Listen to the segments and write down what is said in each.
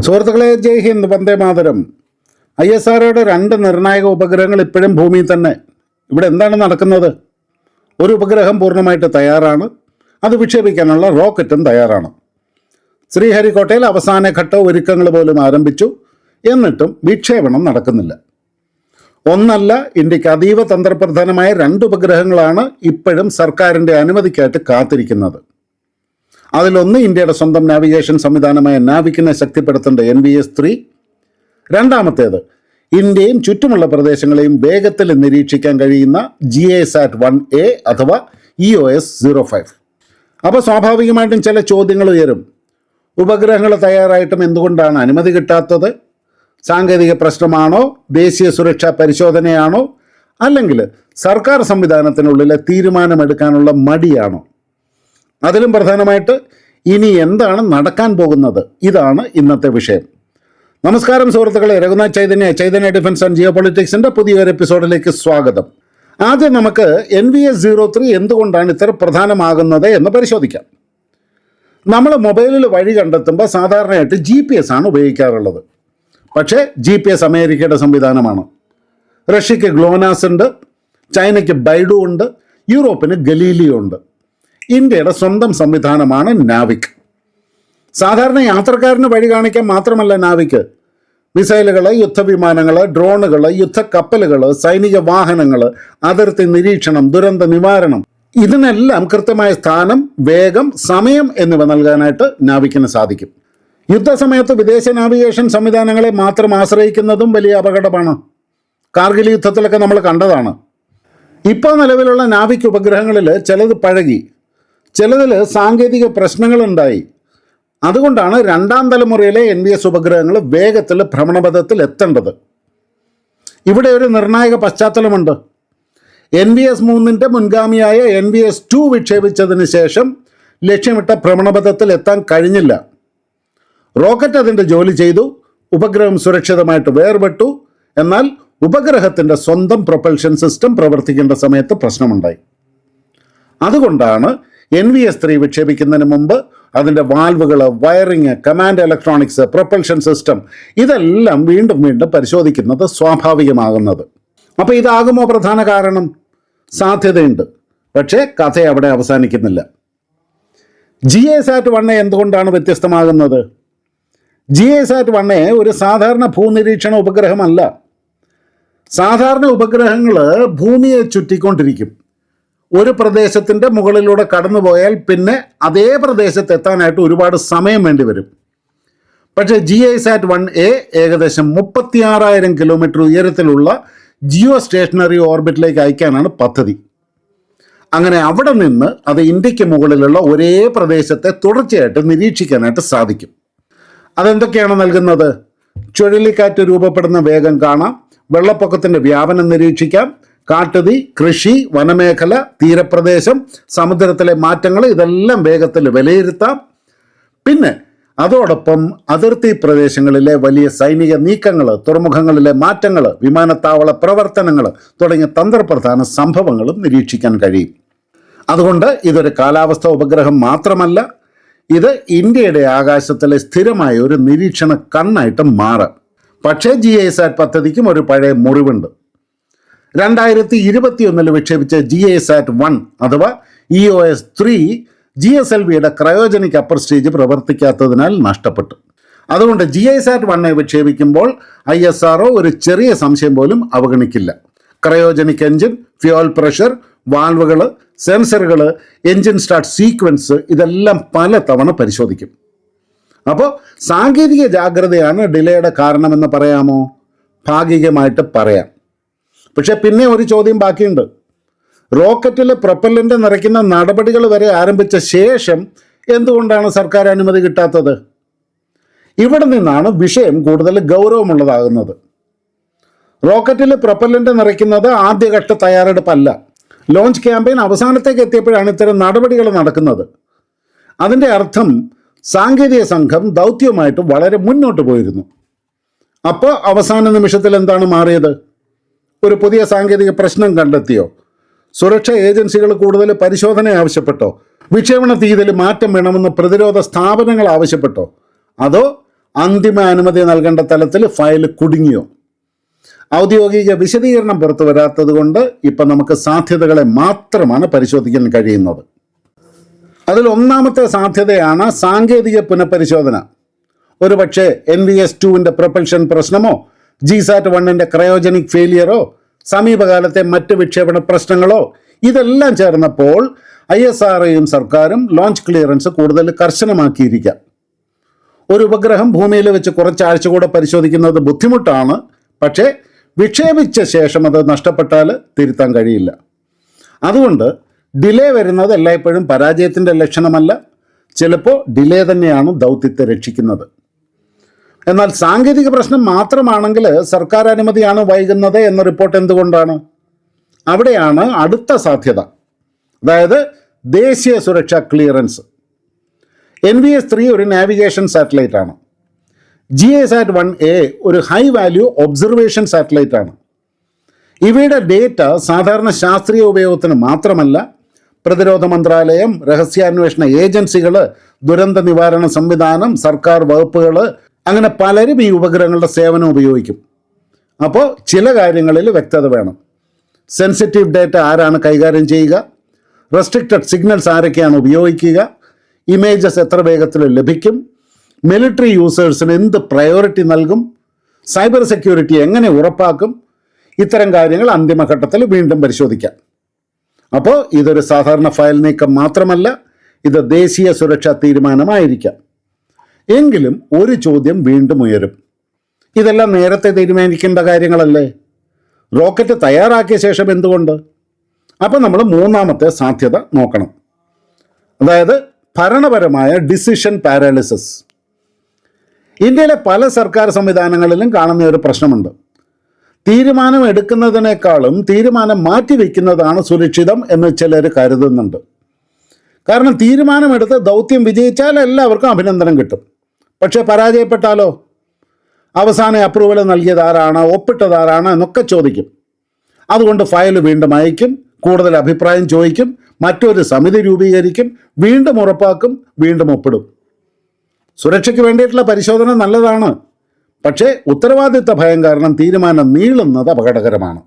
സുഹൃത്തുക്കളെ, ജയ് ഹിന്ദ്, വന്ദേ മാതരം. ISROയുടെ 2 നിർണായക ഉപഗ്രഹങ്ങൾ ഇപ്പോഴും ഭൂമിയിൽ തന്നെ. ഇവിടെ എന്താണ് നടക്കുന്നത്? ഒരു ഉപഗ്രഹം പൂർണ്ണമായിട്ട് തയ്യാറാണ്, അത് വിക്ഷേപിക്കാനുള്ള റോക്കറ്റും തയ്യാറാണ്. ശ്രീഹരിക്കോട്ടയിൽ അവസാന ഘട്ട ഒരുക്കങ്ങൾ പോലും ആരംഭിച്ചു. എന്നിട്ടും വിക്ഷേപണം നടക്കുന്നില്ല. ഒന്നല്ല, ഇന്ത്യക്ക് അതീവ തന്ത്രപ്രധാനമായ 2 ഉപഗ്രഹങ്ങളാണ് ഇപ്പോഴും സർക്കാരിൻ്റെ അനുമതിക്കായിട്ട് കാത്തിരിക്കുന്നത്. അതിലൊന്ന് ഇന്ത്യയുടെ സ്വന്തം നാവിഗേഷൻ സംവിധാനമായ നാവിക്കിനെ ശക്തിപ്പെടുത്തേണ്ട NVS-3. രണ്ടാമത്തേത് ഇന്ത്യയും ചുറ്റുമുള്ള പ്രദേശങ്ങളെയും വേഗത്തിൽ നിരീക്ഷിക്കാൻ കഴിയുന്ന GASAT-1A അഥവാ EOS-05. അപ്പോൾ സ്വാഭാവികമായിട്ടും ചില ചോദ്യങ്ങൾ ഉയരും. ഉപഗ്രഹങ്ങൾ തയ്യാറായിട്ടും എന്തുകൊണ്ടാണ് അനുമതി കിട്ടാത്തത്? സാങ്കേതിക പ്രശ്നമാണോ? ദേശീയ സുരക്ഷാ പരിശോധനയാണോ? അല്ലെങ്കിൽ സർക്കാർ സംവിധാനത്തിനുള്ളിലെ തീരുമാനമെടുക്കാനുള്ള മടിയാണോ? അതിലും പ്രധാനമായിട്ട് ഇനി എന്താണ് നടക്കാൻ പോകുന്നത്? ഇതാണ് ഇന്നത്തെ വിഷയം. നമസ്കാരം സുഹൃത്തുക്കളെ, രഘുനാഥ് ചൈതന്യ ഡിഫൻസ് ആൻഡ് ജിയോ പൊളിറ്റിക്സിൻ്റെ പുതിയൊരു എപ്പിസോഡിലേക്ക് സ്വാഗതം. ആദ്യം നമുക്ക് NVS-03 എന്തുകൊണ്ടാണ് ഇത്ര പ്രധാനമാകുന്നത് എന്ന് പരിശോധിക്കാം. നമ്മൾ മൊബൈലിൽ വഴി കണ്ടെത്തുമ്പോൾ സാധാരണയായിട്ട് GPS ആണ് ഉപയോഗിക്കാറുള്ളത്. പക്ഷേ GPS അമേരിക്കയുടെ സംവിധാനമാണ്. റഷ്യക്ക് ഗ്ലോനാസ് ഉണ്ട്, ചൈനയ്ക്ക് ബൈഡു ഉണ്ട്, യൂറോപ്പിന് ഗലീലിയോ ഉണ്ട്. ഇന്ത്യയുടെ സ്വന്തം സംവിധാനമാണ് നാവിക്. സാധാരണ യാത്രക്കാരന് വഴി കാണിക്കാൻ മാത്രമല്ല നാവിക്. മിസൈലുകൾ, യുദ്ധവിമാനങ്ങൾ, ഡ്രോണുകൾ, യുദ്ധക്കപ്പലുകൾ, സൈനിക വാഹനങ്ങൾ, അതിർത്തി നിരീക്ഷണം, ദുരന്ത നിവാരണം, ഇതിനെല്ലാം കൃത്യമായ സ്ഥാനം, വേഗം, സമയം എന്നിവ നൽകാനായിട്ട് നാവിക്കിന് സാധിക്കും. യുദ്ധസമയത്ത് വിദേശ നാവിഗേഷൻ സംവിധാനങ്ങളെ മാത്രം ആശ്രയിക്കുന്നതും വലിയ അപകടമാണ്. കാർഗിൽ യുദ്ധത്തിലൊക്കെ നമ്മൾ കണ്ടതാണ്. ഇപ്പോൾ നിലവിലുള്ള നാവിക് ഉപഗ്രഹങ്ങളിൽ ചിലത് പഴകി, ചിലതിൽ സാങ്കേതിക പ്രശ്നങ്ങളുണ്ടായി. അതുകൊണ്ടാണ് 2ാം തലമുറയിലെ NVS ഉപഗ്രഹങ്ങൾ വേഗത്തിൽ ഭ്രമണപഥത്തിൽ എത്തേണ്ടത്. ഇവിടെ ഒരു നിർണായക പശ്ചാത്തലമുണ്ട്. NVS-3 മുൻഗാമിയായ NVS-2 വിക്ഷേപിച്ചതിന് ശേഷം ലക്ഷ്യമിട്ട ഭ്രമണപഥത്തിൽ എത്താൻ കഴിഞ്ഞില്ല. റോക്കറ്റ് അതിൻ്റെ ജോലി ചെയ്തു, ഉപഗ്രഹം സുരക്ഷിതമായിട്ട് വേർപെട്ടു. എന്നാൽ ഉപഗ്രഹത്തിൻ്റെ സ്വന്തം പ്രൊപ്പൽഷൻ സിസ്റ്റം പ്രവർത്തിക്കേണ്ട സമയത്ത് പ്രശ്നമുണ്ടായി. അതുകൊണ്ടാണ് NVS-3 വിക്ഷേപിക്കുന്നതിന് മുമ്പ് അതിൻ്റെ വാൽവുകൾ, wiring, command electronics, propulsion system ഇതെല്ലാം വീണ്ടും പരിശോധിക്കുന്നത് സ്വാഭാവികമാകുന്നത്. അപ്പോൾ ഇതാകുമോ പ്രധാന കാരണം? സാധ്യതയുണ്ട്. പക്ഷേ കഥ അവിടെ അവസാനിക്കുന്നില്ല. GASAT-1A എന്തുകൊണ്ടാണ് വ്യത്യസ്തമാകുന്നത്? GASAT-1A ഒരു സാധാരണ ഭൂനിരീക്ഷണ ഉപഗ്രഹമല്ല. സാധാരണ ഉപഗ്രഹങ്ങൾ ഭൂമിയെ ചുറ്റിക്കൊണ്ടിരിക്കും. ഒരു പ്രദേശത്തിൻ്റെ മുകളിലൂടെ കടന്നുപോയാൽ പിന്നെ അതേ പ്രദേശത്ത് എത്താനായിട്ട് ഒരുപാട് സമയം വേണ്ടി വരും. പക്ഷേ GASAT-1A ഏകദേശം 36,000 കിലോമീറ്റർ ഉയരത്തിലുള്ള ജിയോ സ്റ്റേഷനറി ഓർബിറ്റിലേക്ക് അയക്കാനാണ് പദ്ധതി. അങ്ങനെ അവിടെ നിന്ന് അത് ഇന്ത്യക്ക് മുകളിലുള്ള ഒരേ പ്രദേശത്തെ തുടർച്ചയായിട്ട് നിരീക്ഷിക്കാനായിട്ട് സാധിക്കും. അതെന്തൊക്കെയാണ് നൽകുന്നത്? ചുഴലിക്കാറ്റ് രൂപപ്പെടുന്ന വേഗം കാണാം, വെള്ളപ്പൊക്കത്തിൻ്റെ വ്യാപനം നിരീക്ഷിക്കാം, കാട്ടുതീ, കൃഷി, വനമേഖല, തീരപ്രദേശം, സമുദ്രത്തിലെ മാറ്റങ്ങൾ ഇതെല്ലാം വേഗത്തിൽ വിലയിരുത്താം. പിന്നെ അതോടൊപ്പം അതിർത്തി പ്രദേശങ്ങളിലെ വലിയ സൈനിക നീക്കങ്ങൾ, തുറമുഖങ്ങളിലെ മാറ്റങ്ങൾ, വിമാനത്താവള പ്രവർത്തനങ്ങൾ തുടങ്ങിയ തന്ത്രപ്രധാന സംഭവങ്ങളും നിരീക്ഷിക്കാൻ കഴിയും. അതുകൊണ്ട് ഇതൊരു കാലാവസ്ഥ ഉപഗ്രഹം മാത്രമല്ല, ഇത് ഇന്ത്യയുടെ ആകാശത്തിലെ സ്ഥിരമായ ഒരു നിരീക്ഷണ കണ്ണായിട്ട് മാറാം. പക്ഷേ GASAT പദ്ധതിക്കും ഒരു പഴയ മുറിവുണ്ട്. 2021 വിക്ഷേപിച്ച GASAT-1 അഥവാ EOS-3 GSLVയുടെ ക്രയോജനിക് അപ്പർ സ്റ്റേജ് പ്രവർത്തിക്കാത്തതിനാൽ നഷ്ടപ്പെട്ടു. അതുകൊണ്ട് GASAT-1A വിക്ഷേപിക്കുമ്പോൾ ISRO ഒരു ചെറിയ സംശയം പോലും അവഗണിക്കില്ല. ക്രയോജനിക് എഞ്ചിൻ, ഫ്യൂവൽ പ്രഷർ, വാൽവുകൾ, സെൻസറുകൾ, എഞ്ചിൻ സ്റ്റാർട്ട് സീക്വൻസ് ഇതെല്ലാം പല തവണ പരിശോധിക്കും. അപ്പോൾ സാങ്കേതിക ജാഗ്രതയാണ് ഡിലേയുടെ കാരണമെന്ന് പറയാമോ? ഭാഗികമായിട്ട് പറയാം. പക്ഷെ പിന്നെ ഒരു ചോദ്യം ബാക്കിയുണ്ട്. റോക്കറ്റിൽ പ്രൊപ്പല്ലൻ്റ് നിറയ്ക്കുന്ന നടപടികൾ വരെ ആരംഭിച്ച ശേഷം എന്തുകൊണ്ടാണ് സർക്കാർ അനുമതി കിട്ടാത്തത്? ഇവിടെ നിന്നാണ് വിഷയം കൂടുതൽ ഗൗരവമുള്ളതാകുന്നത്. റോക്കറ്റിൽ പ്രൊപ്പല്ലൻ്റ് നിറയ്ക്കുന്നത് ആദ്യഘട്ട തയ്യാറെടുപ്പല്ല. ലോഞ്ച് ക്യാമ്പയിൻ അവസാനത്തേക്ക് എത്തിയപ്പോഴാണ് ഇത്തരം നടപടികൾ നടക്കുന്നത്. അതിൻ്റെ അർത്ഥം സാങ്കേതിക സംഘം ദൗത്യവുമായിട്ട് വളരെ മുന്നോട്ട് പോയിരുന്നു. അപ്പോൾ അവസാന നിമിഷത്തിൽ എന്താണ് മാറിയത്? ഒരു പുതിയ സാങ്കേതിക പ്രശ്നം കണ്ടെത്തിയോ? സുരക്ഷാ ഏജൻസികൾ കൂടുതൽ പരിശോധന ആവശ്യപ്പെട്ടോ? വിക്ഷേപണ തീയതിയിൽ മാറ്റം വേണമെന്ന് പ്രതിരോധ സ്ഥാപനങ്ങൾ ആവശ്യപ്പെട്ടോ? അതോ അന്തിമ അനുമതി നൽകേണ്ട തലത്തിൽ ഫയൽ കുടുങ്ങിയോ? ഔദ്യോഗിക വിശദീകരണം പുറത്തു വരാത്തത് കൊണ്ട് ഇപ്പം നമുക്ക് സാധ്യതകളെ മാത്രമാണ് പരിശോധിക്കാൻ കഴിയുന്നത്. അതിൽ ഒന്നാമത്തെ സാധ്യതയാണ് സാങ്കേതിക പുനഃപരിശോധന. ഒരുപക്ഷെ NVS-2 പ്രൊപ്പൽഷൻ പ്രശ്നമോ GSAT-1 ക്രയോജനിക് ഫെയിലിയറോ സമീപകാലത്തെ മറ്റ് വിക്ഷേപണ പ്രശ്നങ്ങളോ ഇതെല്ലാം ചേർന്നപ്പോൾ ISROയും സർക്കാരും ലോഞ്ച് ക്ലിയറൻസ് കൂടുതൽ കർശനമാക്കിയിരിക്കാം. ഒരു ഉപഗ്രഹം ഭൂമിയിൽ വെച്ച് കുറച്ചാഴ്ച കൂടെ പരിശോധിക്കുന്നത് ബുദ്ധിമുട്ടാണ്. പക്ഷേ വിക്ഷേപിച്ച ശേഷം അത് നഷ്ടപ്പെട്ടാൽ തിരുത്താൻ കഴിയില്ല. അതുകൊണ്ട് ഡിലേ വരുന്നത് എല്ലായ്പ്പോഴും പരാജയത്തിൻ്റെ ലക്ഷണമല്ല. ചിലപ്പോൾ ഡിലേ തന്നെയാണ് ദൗത്യത്തെ രക്ഷിക്കുന്നത്. എന്നാൽ സാങ്കേതിക പ്രശ്നം മാത്രമാണെങ്കിൽ സർക്കാർ അനുമതിയാണ് വൈകുന്നത് എന്ന റിപ്പോർട്ട് എന്തുകൊണ്ടാണ്? അവിടെയാണ് അടുത്ത സാധ്യത, അതായത് ദേശീയ സുരക്ഷാ ക്ലിയറൻസ്. NVS-3 ഒരു നാവിഗേഷൻ സാറ്റലൈറ്റ് ആണ്. GISAT-1A ഒരു ഹൈ വാല്യൂ ഒബ്സർവേഷൻ സാറ്റലൈറ്റ് ആണ്. ഇവയുടെ ഡേറ്റ സാധാരണ ശാസ്ത്രീയ ഉപയോഗത്തിന് മാത്രമല്ല, പ്രതിരോധ മന്ത്രാലയം, രഹസ്യാന്വേഷണ ഏജൻസികൾ, ദുരന്ത നിവാരണ സംവിധാനം, സർക്കാർ വകുപ്പുകൾ, അങ്ങനെ പലരും ഈ ഉപഗ്രഹങ്ങളുടെ സേവനം ഉപയോഗിക്കും. അപ്പോൾ ചില കാര്യങ്ങളിൽ വ്യക്തത വേണം. സെൻസിറ്റീവ് ഡേറ്റ ആരാണ് കൈകാര്യം ചെയ്യുക? റെസ്ട്രിക്റ്റഡ് സിഗ്നൽസ് ആരൊക്കെയാണ് ഉപയോഗിക്കുക? ഇമേജസ് എത്ര വേഗത്തിൽ ലഭിക്കും? മിലിറ്ററി യൂസേഴ്സിന് എന്ത് പ്രയോറിറ്റി നൽകും? സൈബർ സെക്യൂരിറ്റി എങ്ങനെ ഉറപ്പാക്കും? ഇത്തരം കാര്യങ്ങൾ അന്തിമഘട്ടത്തിൽ വീണ്ടും പരിശോധിക്കാം. അപ്പോൾ ഇതൊരു സാധാരണ ഫയൽ നീക്കം മാത്രമല്ല, ഇത് ദേശീയ സുരക്ഷാ തീരുമാനമായിരിക്കാം. എങ്കിലും ഒരു ചോദ്യം വീണ്ടും ഉയരും. ഇതെല്ലാം നേരത്തെ തീരുമാനിക്കേണ്ട കാര്യങ്ങളല്ലേ? റോക്കറ്റ് തയ്യാറാക്കിയ ശേഷം എന്തുകൊണ്ട്? അപ്പം നമ്മൾ മൂന്നാമത്തെ സാധ്യത നോക്കണം, അതായത് ഭരണപരമായ ഡിസിഷൻ പാരാലിസിസ്. ഇന്ത്യയിലെ പല സർക്കാർ സംവിധാനങ്ങളിലും കാണുന്ന ഒരു പ്രശ്നമുണ്ട്. തീരുമാനം എടുക്കുന്നതിനേക്കാളും തീരുമാനം മാറ്റിവെക്കുന്നതാണ് സുരക്ഷിതം എന്ന് ചിലർ കരുതുന്നുണ്ട്. കാരണം തീരുമാനമെടുത്ത് ദൗത്യം വിജയിച്ചാൽ എല്ലാവർക്കും അഭിനന്ദനം കിട്ടും. പക്ഷേ പരാജയപ്പെട്ടാലോ? അവസാന അപ്രൂവൽ നൽകിയത് ആരാണ്, ഒപ്പിട്ടത് ആരാണ് എന്നൊക്കെ ചോദിക്കും. അതുകൊണ്ട് ഫയൽ വീണ്ടും അയക്കും, കൂടുതൽ അഭിപ്രായം ചോദിക്കും, മറ്റൊരു സമിതി രൂപീകരിക്കും, വീണ്ടും ഉറപ്പാക്കും, വീണ്ടും ഒപ്പിടും. സുരക്ഷയ്ക്ക് വേണ്ടിയിട്ടുള്ള പരിശോധന നല്ലതാണ്. പക്ഷേ ഉത്തരവാദിത്ത ഭയം കാരണം തീരുമാനം നീളുന്നത് അപകടകരമാണ്.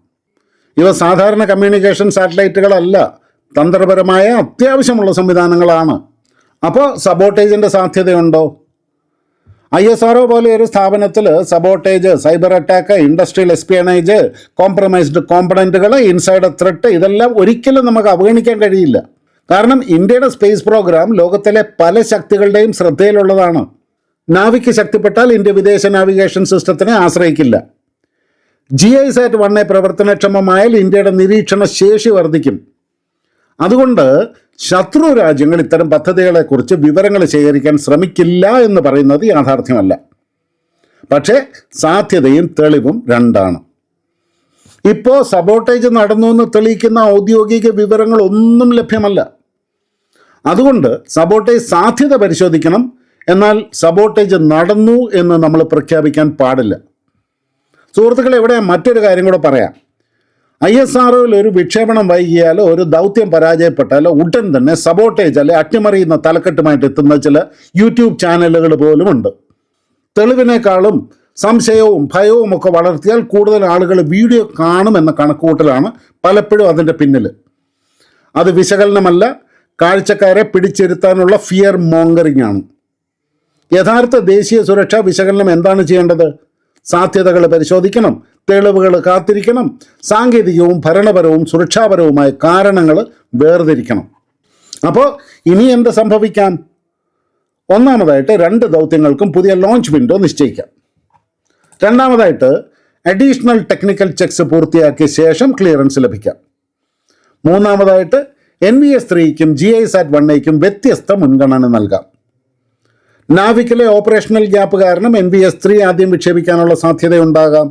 ഇവ സാധാരണ കമ്മ്യൂണിക്കേഷൻ സാറ്റലൈറ്റുകളല്ല, തന്ത്രപരമായ അത്യാവശ്യമുള്ള സംവിധാനങ്ങളാണ്. അപ്പോൾ സബോട്ടേജിൻ്റെ സാധ്യതയുണ്ടോ? ISRO പോലെ ഒരു സ്ഥാപനത്തിൽ sabotage, cyber attack, industrial espionage, compromised കോമ്പണൻറ്റുകൾ, ഇൻസൈഡർ ത്രെട്ട് ഇതെല്ലാം ഒരിക്കലും നമുക്ക് അവഗണിക്കാൻ കഴിയില്ല. കാരണം ഇന്ത്യയുടെ സ്പേസ് പ്രോഗ്രാം ലോകത്തിലെ പല ശക്തികളുടെയും ശ്രദ്ധയിലുള്ളതാണ്. നാവിക്ക് ശക്തിപ്പെട്ടാൽ ഇന്ത്യ വിദേശ നാവിഗേഷൻ സിസ്റ്റത്തിനെ ആശ്രയിക്കില്ല. GISAT-1A പ്രവർത്തനക്ഷമമായാൽ ഇന്ത്യയുടെ നിരീക്ഷണ ശേഷി വർദ്ധിക്കും. അതുകൊണ്ട് ശത്രു രാജ്യങ്ങൾ ഇത്തരം പദ്ധതികളെക്കുറിച്ച് വിവരങ്ങൾ ശേഖരിക്കാൻ ശ്രമിക്കില്ല എന്ന് പറയുന്നത് യാഥാർത്ഥ്യമല്ല. പക്ഷേ സാധ്യതയും തെളിവും രണ്ടാണ്. ഇപ്പോൾ സബോട്ടേജ് നടന്നു എന്ന് തെളിയിക്കുന്ന ഔദ്യോഗിക വിവരങ്ങളൊന്നും ലഭ്യമല്ല. അതുകൊണ്ട് സബോട്ടേജ് സാധ്യത പരിശോധിക്കണം, എന്നാൽ സബോട്ടേജ് നടന്നു എന്ന് നമ്മൾ പ്രഖ്യാപിക്കാൻ പാടില്ല. സുഹൃത്തുക്കളെ, ഇവിടെ മറ്റൊരു കാര്യം കൂടെ പറയാം. ISROയിൽ ഒരു വിക്ഷേപണം വൈകിയാലോ ഒരു ദൗത്യം പരാജയപ്പെട്ടാലോ ഉടൻ തന്നെ സബോട്ടേജ് അല്ലെ അട്ടിമറിയുന്ന തലക്കെട്ടുമായിട്ട് എത്തുന്ന ചില യൂട്യൂബ് ചാനലുകൾ പോലുമുണ്ട്. തെളിവിനേക്കാളും സംശയവും ഭയവും ഒക്കെ വളർത്തിയാൽ കൂടുതൽ ആളുകൾ വീഡിയോ കാണുമെന്ന കണക്കുകൂട്ടലാണ് പലപ്പോഴും അതിൻ്റെ പിന്നിൽ. അത് വിശകലനമല്ല, കാഴ്ചക്കാരെ പിടിച്ചിരുത്താനുള്ള ഫിയർ മോങ്കറിംഗ് ആണ്. യഥാർത്ഥ ദേശീയ സുരക്ഷാ വിശകലനം എന്താണ് ചെയ്യേണ്ടത്? സാധ്യതകൾ പരിശോധിക്കണം, തെളിവുകൾ കാത്തിരിക്കണം, സാങ്കേതികവും ഭരണപരവും സുരക്ഷാപരവുമായ കാരണങ്ങൾ വേർതിരിക്കണം. അപ്പോൾ ഇനി എന്ത് സംഭവിക്കാം? ഒന്നാമതായിട്ട് 2 ദൗത്യങ്ങൾക്കും പുതിയ ലോഞ്ച് വിൻഡോ നിശ്ചയിക്കാം. രണ്ടാമതായിട്ട് അഡീഷണൽ ടെക്നിക്കൽ ചെക്സ് പൂർത്തിയാക്കിയ ശേഷം ക്ലിയറൻസ് ലഭിക്കാം. മൂന്നാമതായിട്ട് NVS-3ക്കും GISAT-1Aയ്ക്കും വ്യത്യസ്ത മുൻഗണന നൽകാം. നാവിക്കിലെ ഓപ്പറേഷണൽ ഗ്യാപ്പ് കാരണം NVS-3 ആദ്യം വിക്ഷേപിക്കാനുള്ള സാധ്യതയുണ്ടാകാം.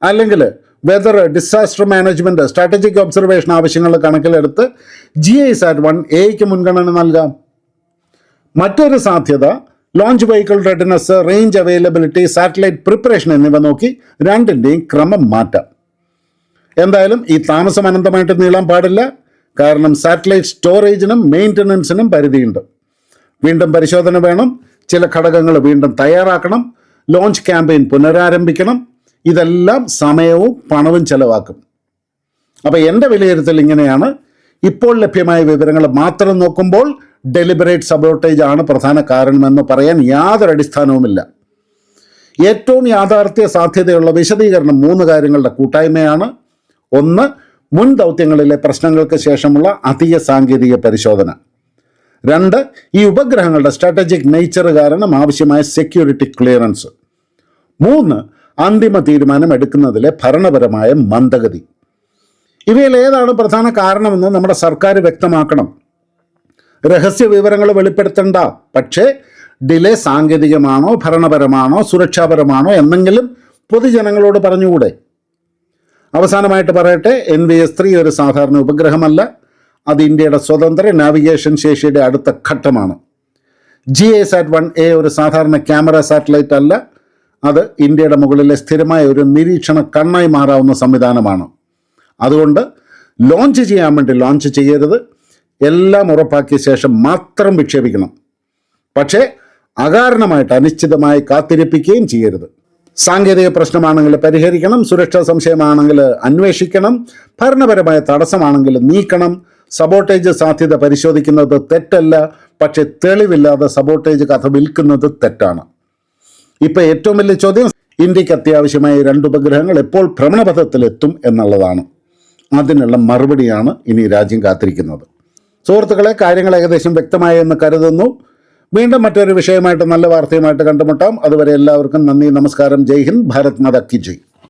അല്ലെങ്കിൽ weather, disaster management, strategic observation ആവശ്യങ്ങൾ കണക്കിലെടുത്ത് GISAT-1Aയ്ക്ക് മുൻഗണന നൽകാം. മറ്റൊരു സാധ്യത launch vehicle readiness, range availability, satellite preparation എന്നിവ നോക്കി രണ്ടിൻ്റെയും ക്രമം മാറ്റാം. എന്തായാലും ഈ താമസം അനന്തമായിട്ട് നീളാൻ പാടില്ല. കാരണം സാറ്റലൈറ്റ് സ്റ്റോറേജിനും മെയിൻ്റനൻസിനും പരിധിയുണ്ട്. വീണ്ടും പരിശോധന വേണം. ചില ഘടകങ്ങൾ വീണ്ടും തയ്യാറാക്കണം, ലോഞ്ച് ക്യാമ്പയിൻ പുനരാരംഭിക്കണം. ഇതെല്ലാം സമയവും പണവും ചെലവാക്കും. അപ്പോൾ എൻ്റെ വിലയിരുത്തൽ ഇങ്ങനെയാണ്. ഇപ്പോൾ ലഭ്യമായ വിവരങ്ങൾ മാത്രം നോക്കുമ്പോൾ ഡെലിബറേറ്റ് സബോട്ടേജ് ആണ് പ്രധാന കാരണമെന്ന് പറയാൻ യാതൊരു അടിസ്ഥാനവുമില്ല. ഏറ്റവും യാഥാർത്ഥ്യ സാധ്യതയുള്ള വിശദീകരണം 3 കാര്യങ്ങളുടെ കൂട്ടായ്മയാണ്. 1, മുൻ ദൗത്യങ്ങളിലെ പ്രശ്നങ്ങൾക്ക് ശേഷമുള്ള അധിക സാങ്കേതിക പരിശോധന. 2, ഈ ഉപഗ്രഹങ്ങളുടെ സ്ട്രാറ്റജിക് നേച്ചർ കാരണം ആവശ്യമായ സെക്യൂരിറ്റി ക്ലിയറൻസ്. 3, അന്തിമ തീരുമാനം എടുക്കുന്നതിലെ ഭരണപരമായ മന്ദഗതി. ഇവയിൽ ഏതാണ് പ്രധാന കാരണമെന്ന് നമ്മുടെ സർക്കാർ വ്യക്തമാക്കണം. രഹസ്യ വിവരങ്ങൾ വെളിപ്പെടുത്തണ്ട, പക്ഷേ ഡിലേ സാങ്കേതികമാണോ ഭരണപരമാണോ സുരക്ഷാപരമാണോ എന്നെങ്കിലും പൊതുജനങ്ങളോട് പറഞ്ഞുകൂടെ? അവസാനമായിട്ട് പറയട്ടെ, NVS-3 ഒരു സാധാരണ ഉപഗ്രഹമല്ല. അത് ഇന്ത്യയുടെ സ്വതന്ത്ര നാവിഗേഷൻ ശേഷിയുടെ അടുത്ത ഘട്ടമാണ്. GASAT-1A ഒരു സാധാരണ ക്യാമറ സാറ്റലൈറ്റ് അല്ല. അത് ഇന്ത്യയുടെ മുകളിലെ സ്ഥിരമായ ഒരു നിരീക്ഷണ കണ്ണായി മാറാവുന്ന സംവിധാനമാണ്. അതുകൊണ്ട് ലോഞ്ച് ചെയ്യാൻ വേണ്ടി ലോഞ്ച് ചെയ്യരുത്. എല്ലാം ഉറപ്പാക്കിയ ശേഷം മാത്രം വിക്ഷേപിക്കണം. പക്ഷേ അകാരണമായിട്ട് അനിശ്ചിതമായി കാത്തിരിപ്പിക്കുകയും ചെയ്യരുത്. സാങ്കേതിക പ്രശ്നമാണെങ്കിൽ പരിഹരിക്കണം, സുരക്ഷാ സംശയമാണെങ്കിൽ അന്വേഷിക്കണം, ഭരണപരമായ തടസ്സമാണെങ്കിൽ നീക്കണം. സബോട്ടേജ് സാധ്യത പരിശോധിക്കുന്നത് തെറ്റല്ല, പക്ഷെ തെളിവില്ലാതെ സബോട്ടേജ് കഥ വിൽക്കുന്നത് തെറ്റാണ്. ഇപ്പം ഏറ്റവും വലിയ ചോദ്യം ഇന്ത്യക്ക് അത്യാവശ്യമായ 2 ഉപഗ്രഹങ്ങൾ എപ്പോൾ ഭ്രമണപഥത്തിലെത്തും എന്നുള്ളതാണ്. അതിനുള്ള മറുപടിയാണ് ഇനി രാജ്യം കാത്തിരിക്കുന്നത്. സുഹൃത്തുക്കളെ, കാര്യങ്ങൾ ഏകദേശം വ്യക്തമായി എന്ന് കരുതുന്നു. വീണ്ടും മറ്റൊരു വിഷയമായിട്ട് നല്ല വാർത്തയുമായിട്ട് കണ്ടുമുട്ടാം. അതുവരെ എല്ലാവർക്കും നന്ദി, നമസ്കാരം, ജയ് ഹിന്ദ്, ഭാരത് മാതാ കി ജയ്.